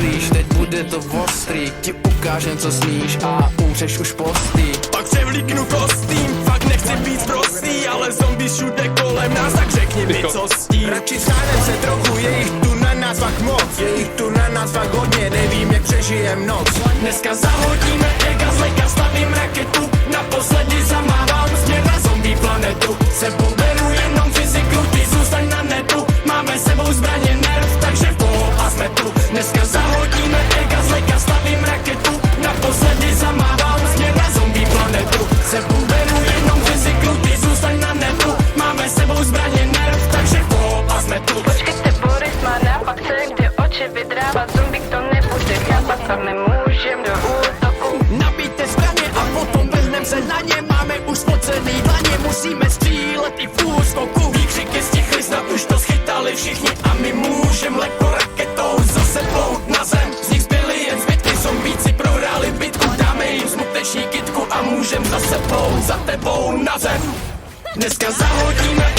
nedovolíš, teď bude to ostrý. Ti ukážem, co smíš a umřeš už postý. Pak převlíknu kostým, fakt nechci být prostý, ale zombie všude kolem nás, tak řekni mi, co s tím. Radši sánem se trochu, je jich tu na nás fakt moc. Je jich tu na nás fakt hodně, nevím, jak přežijem noc. Dneska zahodíme ega z leka, stavím raketu. Naposledy zamávám směr na zombie planetu. Sebou beru jenom fyziku, ty zůstaň na netu. Máme sebou zbraně nerv, takže v poho a jsme tu. Dneska zahodíme ega z leka, stavím raketu. Naposledy zamávám směr na zombie planetu. Sebou beru jenom fyziku, ty zůstaň na netu. Máme sebou zbraně nerv, takže v poho a jsme tu. Počkejte, Boris má nápad, chce kde oči vydrávat. Zombie to nebude chápat, tak nemůžem do útoku. Nabijte zbraně a potom vrhnem se na ně. Máme už spocený dlaně, musíme střílet i v úskoku. Výkřiky stichly, snad už to schytali všichni. A my můžem lehko raketou zase plout na zem. Z nich zbyly jen zbytky, zombíci prohráli bitku. Dáme jim smuteční kytku a můžem zase plout za tebou na zem. Dneska zahodíme